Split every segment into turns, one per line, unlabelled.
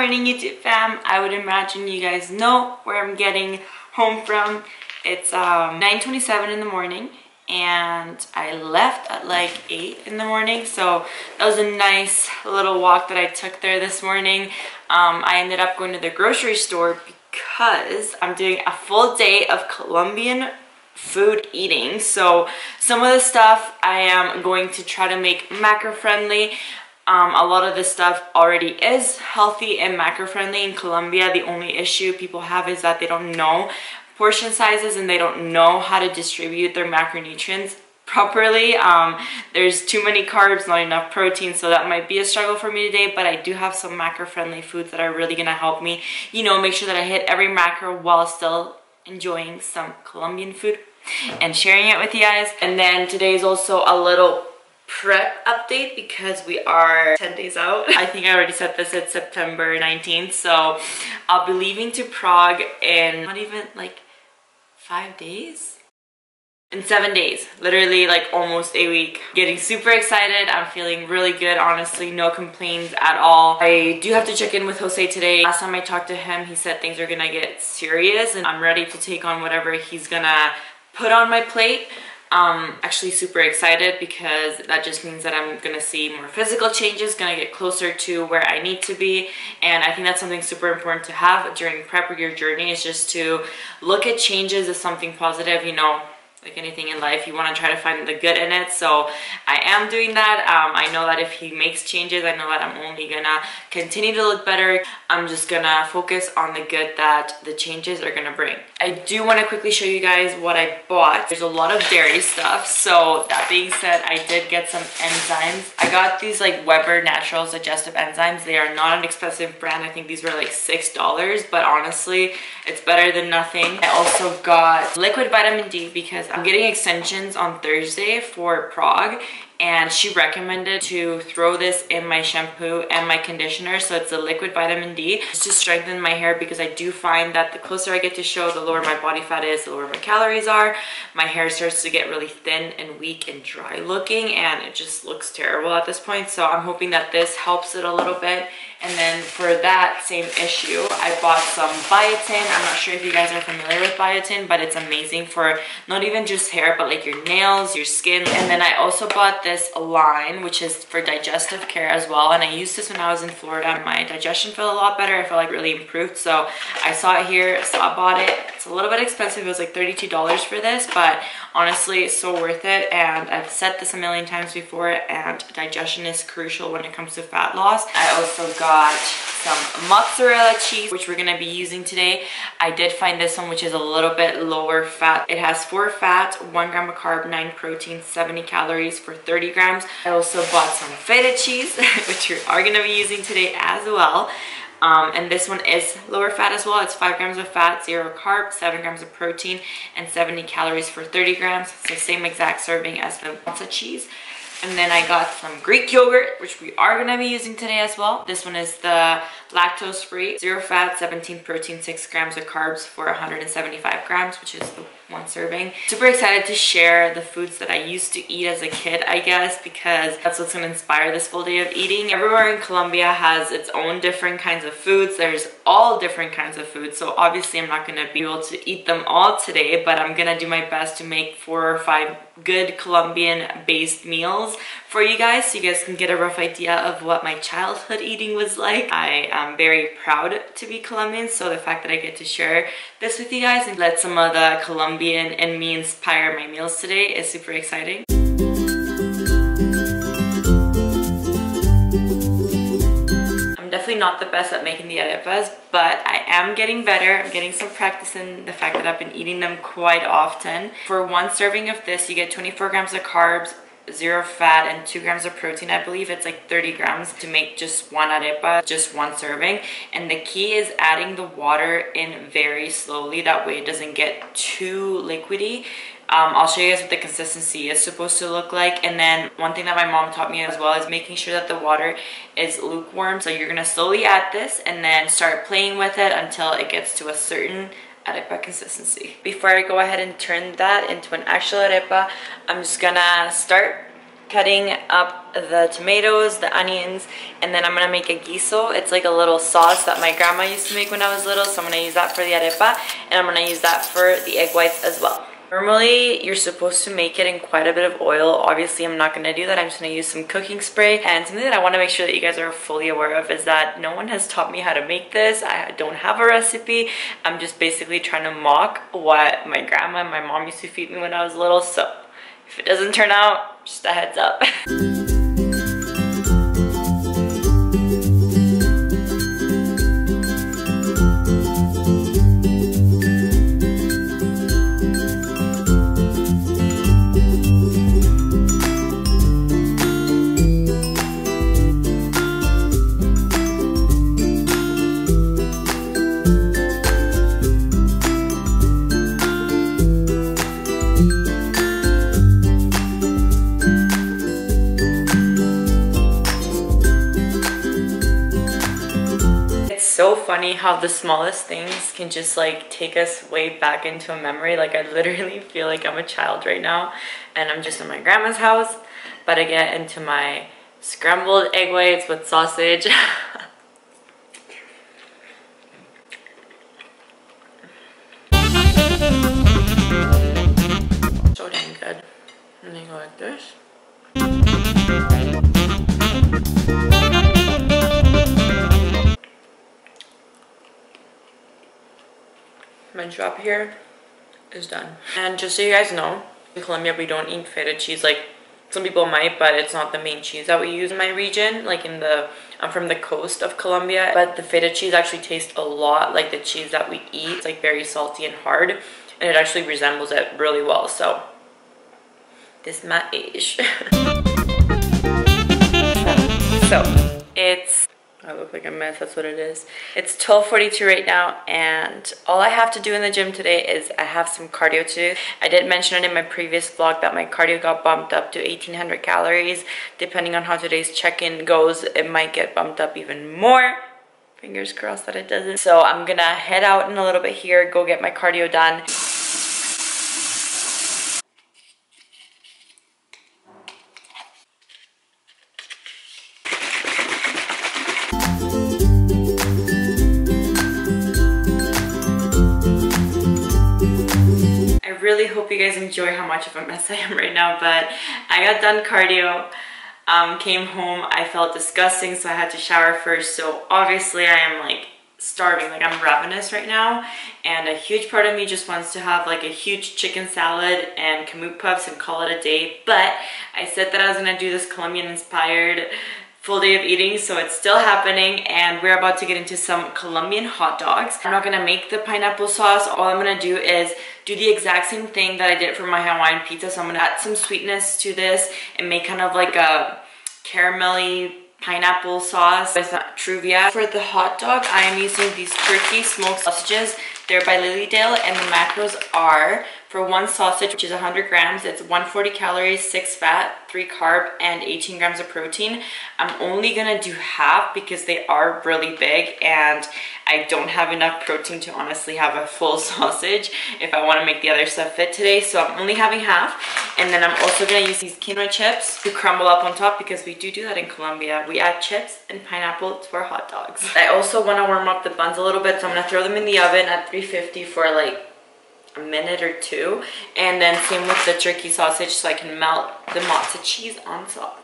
morning, YouTube fam. I would imagine you guys know where I'm getting home from. It's 9:27 in the morning and I left at like 8 in the morning, so that was a nice little walk that I took there this morning. I ended up going to the grocery store because I'm doing a full day of Colombian food eating. So some of the stuff I am going to try to make macro friendly. A lot of this stuff already is healthy and macro friendly in Colombia. The only issue people have is that they don't know portion sizes and they don't know how to distribute their macronutrients properly. There's too many carbs, not enough protein, so that might be a struggle for me today, but I do have some macro friendly foods that are really gonna help me, you know, make sure that I hit every macro while still enjoying some Colombian food and sharing it with you guys. And then today is also a little prep update because we are 10 days out. I think I already said this, it's September 19th, so I'll be leaving to Prague in not even like 5 days? In 7 days, literally like almost a week. Getting super excited. I'm feeling really good, honestly, no complaints at all. I do have to check in with Jose today. Last time I talked to him, he said things are gonna get serious and I'm ready to take on whatever he's gonna put on my plate. Actually super excited because that just means that I'm gonna see more physical changes, gonna get closer to where I need to be, and I think that's something super important to have during prep or your journey, is just to look at changes as something positive. You know, like anything in life, you want to try to find the good in it. So I am doing that. I know that if he makes changes, I know that I'm only gonna continue to look better. I'm just gonna focus on the good that the changes are gonna bring. I do want to quickly show you guys what I bought. There's a lot of dairy stuff, so that being said, I did get some enzymes. I got these like Weber Naturals digestive enzymes. They are not an expensive brand. I think these were like $6, but honestly it's better than nothing. I also got liquid vitamin D because I'm getting extensions on Thursday for Prague, and she recommended to throw this in my shampoo and my conditioner. So it's a liquid vitamin D just to strengthen my hair, because I do find that the closer I get to show, the lower my body fat is, the lower my calories are, my hair starts to get really thin and weak and dry looking, and it just looks terrible at this point. So I'm hoping that this helps it a little bit. And then for that same issue, I bought some biotin. I'm not sure if you guys are familiar with biotin, but it's amazing for not even just hair, but like your nails, your skin. And then I also bought this line, which is for digestive care as well. And I used this when I was in Florida. My digestion felt a lot better. I felt like really improved. So I saw it here, so I bought it. It's a little bit expensive. It was like $32 for this, but honestly, it's so worth it. And I've said this a million times before, and digestion is crucial when it comes to fat loss. I also got some mozzarella cheese, which we're gonna be using today. I did find this one, which is a little bit lower fat. It has 4 fat, 1 gram of carb, 9 protein, 70 calories for 30 grams. I also bought some feta cheese, which we are gonna be using today as well. And this one is lower fat as well. It's 5 grams of fat, 0 carb, 7 grams of protein, and 70 calories for 30 grams. So same exact serving as the mozzarella cheese. And then I got some Greek yogurt, which we are gonna be using today as well. This one is the lactose free, 0 fat, 17 protein, 6 grams of carbs for 175 grams, which is the 1 serving. Super excited to share the foods that I used to eat as a kid, I guess, because that's what's gonna inspire this full day of eating. Everywhere in Colombia has its own different kinds of foods. There's all different kinds of foods, so obviously I'm not gonna be able to eat them all today, but I'm gonna do my best to make 4 or 5 good Colombian based meals for you guys, so you guys can get a rough idea of what my childhood eating was like. I am very proud to be Colombian, so the fact that I get to share this with you guys and let some of the Colombian in me inspire my meals today is super exciting. Definitely not the best at making the arepas, but I am getting better. I'm getting some practice in the fact that I've been eating them quite often. For 1 serving of this, you get 24 grams of carbs, 0 fat, and 2 grams of protein. I believe it's like 30 grams to make just 1 arepa, just 1 serving. And the key is adding the water in very slowly. That way it doesn't get too liquidy. I'll show you guys what the consistency is supposed to look like. And then one thing that my mom taught me as well is making sure that the water is lukewarm. So you're gonna slowly add this and then start playing with it until it gets to a certain arepa consistency. Before I go ahead and turn that into an actual arepa, I'm just gonna start cutting up the tomatoes, the onions, and then I'm gonna make a guiso. It's like a little sauce that my grandma used to make when I was little, so I'm gonna use that for the arepa, and I'm gonna use that for the egg whites as well. Normally, you're supposed to make it in quite a bit of oil. Obviously, I'm not gonna do that. I'm just gonna use some cooking spray. And something that I wanna make sure that you guys are fully aware of is that no one has taught me how to make this. I don't have a recipe. I'm just basically trying to mock what my grandma and my mom used to feed me when I was little. So if it doesn't turn out, just a heads up. So funny how the smallest things can just like take us way back into a memory. Like I literally feel like I'm a child right now and I'm just in my grandma's house, but I get into my scrambled egg whites with sausage. So dang good. And then go like this. My job here is done. And just so you guys know, in Colombia we don't eat feta cheese. Like some people might, but it's not the main cheese that we use in my region. Like I'm from the coast of Colombia, but the feta cheese actually tastes a lot like the cheese that we eat. It's like very salty and hard, and it actually resembles it really well. So this is my age. So it's, I look like a mess, that's what it is. It's 12:42 right now, and all I have to do in the gym today is I have some cardio to do. I did mention it in my previous vlog that my cardio got bumped up to 1800 calories. Depending on how today's check-in goes, it might get bumped up even more. Fingers crossed that it doesn't. So I'm gonna head out in a little bit here, go get my cardio done. Really hope you guys enjoy how much of a mess I am right now, but I got done cardio, came home, I felt disgusting, so I had to shower first. So obviously I am like starving, like I'm ravenous right now, and a huge part of me just wants to have like a huge chicken salad and kamut puffs and call it a day. But I said that I was gonna do this Colombian inspired full day of eating, so it's still happening, and we're about to get into some Colombian hot dogs. I'm not gonna make the pineapple sauce. All I'm gonna do is do the exact same thing that I did for my Hawaiian pizza. So I'm gonna add some sweetness to this and make kind of like a caramelly pineapple sauce with truvia. For the hot dog, I am using these turkey smoked sausages. They're by Lilydale, and the macros are, for one sausage, which is 100 grams, it's 140 calories, 6 fat, 3 carb, and 18 grams of protein. I'm only gonna do half because they are really big and I don't have enough protein to honestly have a full sausage if I wanna make the other stuff fit today. So I'm only having half. And then I'm also gonna use these quinoa chips to crumble up on top, because we do that in Colombia. We add chips and pineapple to our hot dogs. I also wanna warm up the buns a little bit, so I'm gonna throw them in the oven at 350 for like a minute or two, and then same with the turkey sausage so I can melt the mozzarella cheese on top.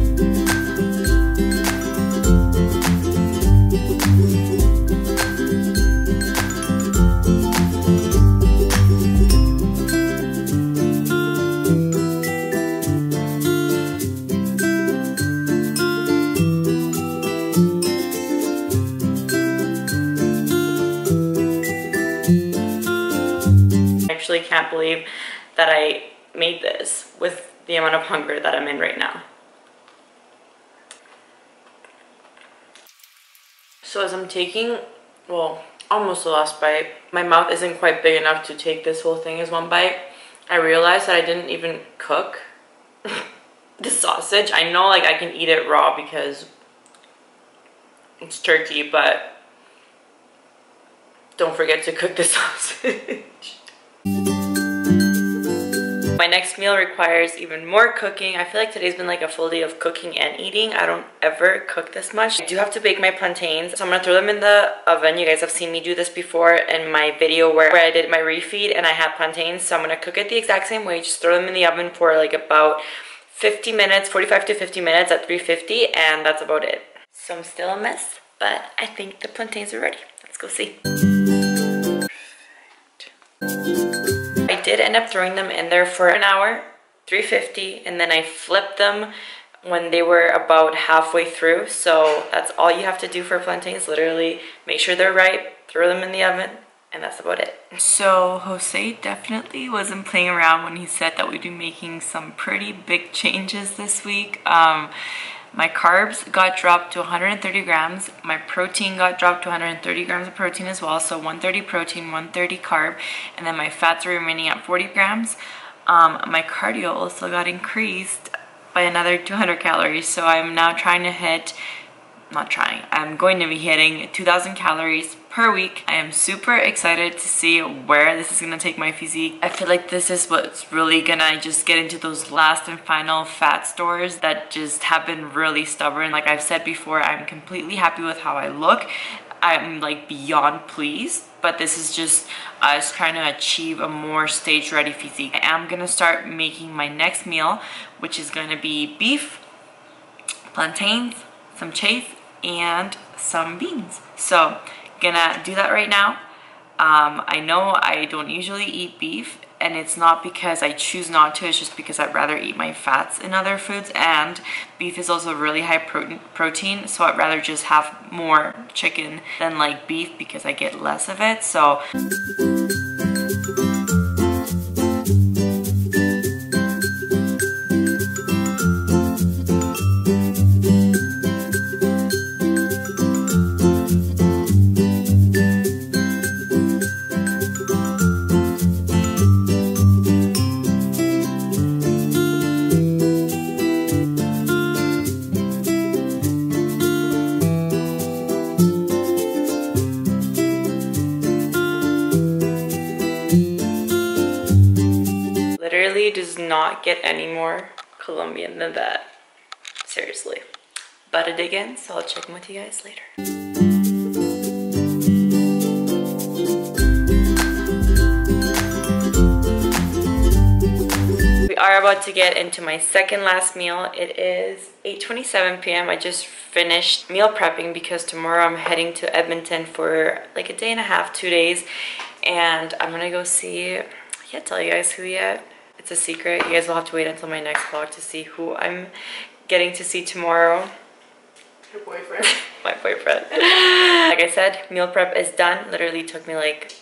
I can't believe that I made this with the amount of hunger that I'm in right now. So as I'm taking, well, almost the last bite, my mouth isn't quite big enough to take this whole thing as one bite. I realized that I didn't even cook the sausage. I know like I can eat it raw because it's turkey, but don't forget to cook the sausage. My next meal requires even more cooking. I feel like today's been like a full day of cooking and eating. I don't ever cook this much. I do have to bake my plantains, so I'm gonna throw them in the oven. You guys have seen me do this before in my video where I did my refeed and I had plantains. So I'm gonna cook it the exact same way. Just throw them in the oven for like about 50 minutes, 45 to 50 minutes at 350, and that's about it. So I'm still a mess, but I think the plantains are ready. Let's go see. I did end up throwing them in there for an hour, 350, and then I flipped them when they were about halfway through. So that's all you have to do for plantains, literally make sure they're ripe, throw them in the oven, and that's about it. So Jose definitely wasn't playing around when he said that we'd be making some pretty big changes this week. My carbs got dropped to 130 grams. My protein got dropped to 130 grams of protein as well. So 130 protein, 130 carb. And then my fats are remaining at 40 grams. My cardio also got increased by another 200 calories. So I'm now trying to hit, I'm going to be hitting 2,000 calories per week. I am super excited to see where this is gonna take my physique. I feel like this is what's really gonna just get into those last and final fat stores that just have been really stubborn. Like I've said before, I'm completely happy with how I look. I'm like beyond pleased, but this is just us trying to achieve a more stage ready physique. I am gonna start making my next meal, which is gonna be beef, plantains, some chives, and some beans. So gonna do that right now. I know I don't usually eat beef, and it's not because I choose not to, it's just because I'd rather eat my fats in other foods, and beef is also really high protein, so I'd rather just have more chicken than like beef because I get less of it. So does not get any more Colombian than that, seriously. About to dig in, so I'll check in with you guys later. We are about to get into my second last meal. It is 8:27 p.m. I just finished meal prepping because tomorrow I'm heading to Edmonton for like a day and a half, 2 days, and I'm gonna go see, I can't tell you guys who yet. It's a secret. You guys will have to wait until my next vlog to see who I'm getting to see tomorrow.
Your boyfriend.
My boyfriend. Like I said, meal prep is done. Literally took me like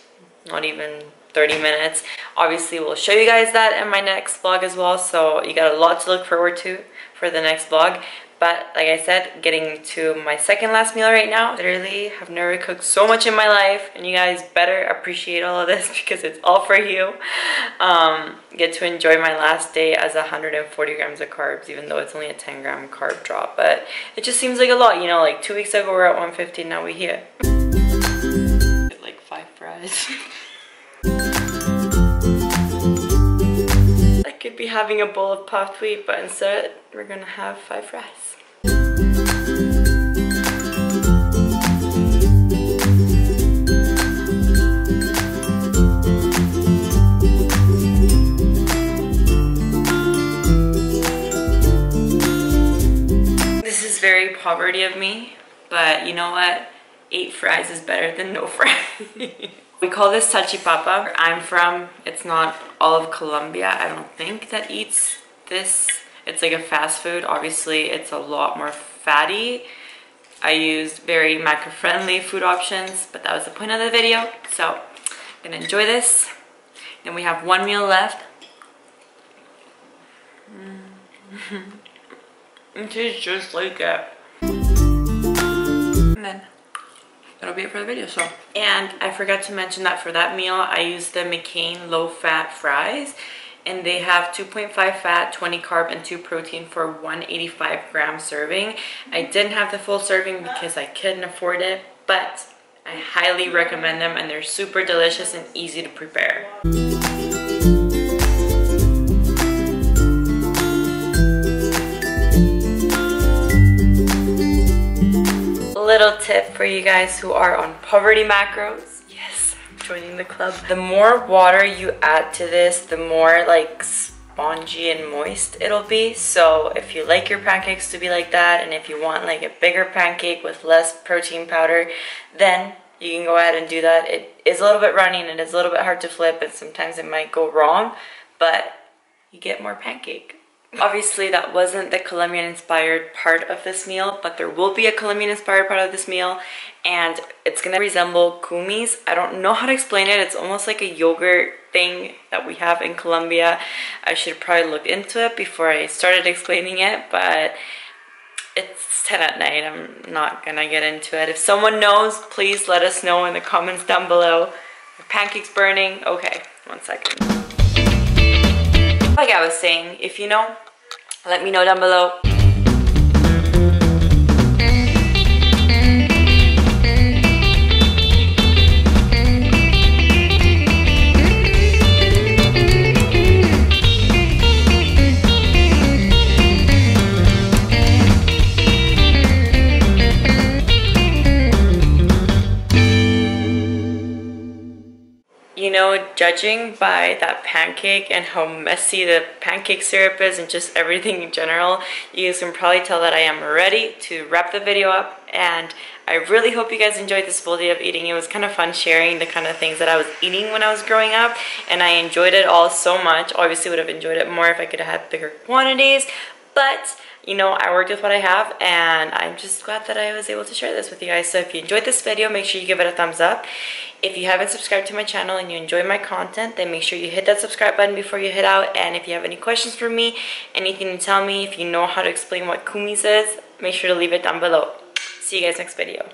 not even 30 minutes. Obviously, we'll show you guys that in my next vlog as well. So you got a lot to look forward to for the next vlog. But like I said, getting to my second last meal right now. Literally have never cooked so much in my life, and you guys better appreciate all of this because it's all for you. Get to enjoy my last day as 140 grams of carbs, even though it's only a 10 gram carb drop. But it just seems like a lot, you know, like 2 weeks ago we were at 150, now we're here. Like 5 fries. I could be having a bowl of puffed wheat, but instead we're gonna have 5 fries. This is very poverty of me, but you know what? 8 fries is better than no fries. We call this salchipapa. Where I'm from, it's not all of Colombia, I don't think, that eats this. It's like a fast food. Obviously, it's a lot more fatty. I used very macro-friendly food options, but that was the point of the video. So, I'm gonna enjoy this. Then we have 1 meal left. It tastes just like it. And then that'll be it for the video. So, and I forgot to mention that for that meal I used the McCain low-fat fries, and they have 2.5 fat, 20 carb, and 2 protein for 185 gram serving. I didn't have the full serving because I couldn't afford it, but I highly recommend them, and they're super delicious and easy to prepare. little tip for you guys who are on poverty macros. Yes, I'm joining the club. The more water you add to this, the more like spongy and moist it'll be. So if you like your pancakes to be like that, and if you want like a bigger pancake with less protein powder, then you can go ahead and do that. It is a little bit runny and it is a little bit hard to flip, and sometimes it might go wrong, but you get more pancake. Obviously that wasn't the Colombian inspired part of this meal, but there will be a Colombian inspired part of this meal, and it's gonna resemble kumis. I don't know how to explain it. It's almost like a yogurt thing that we have in Colombia. I should probably look into it before I started explaining it, but it's 10 at night. I'm not gonna get into it. If someone knows, please let us know in the comments down below. My pancake's burning. Okay, 1 second. Like I was saying, if you know, let me know down below. You know, judging by that pancake and how messy the pancake syrup is and just everything in general, you guys can probably tell that I am ready to wrap the video up, and I really hope you guys enjoyed this full day of eating. It was kind of fun sharing the kind of things that I was eating when I was growing up, and I enjoyed it all so much. Obviously would have enjoyed it more if I could have had bigger quantities, but you know, I worked with what I have, and I'm just glad that I was able to share this with you guys. So if you enjoyed this video, make sure you give it a thumbs up. If you haven't subscribed to my channel and you enjoy my content, then make sure you hit that subscribe button before you head out. And if you have any questions for me, anything to tell me, if you know how to explain what kumis is, make sure to leave it down below. See you guys next video.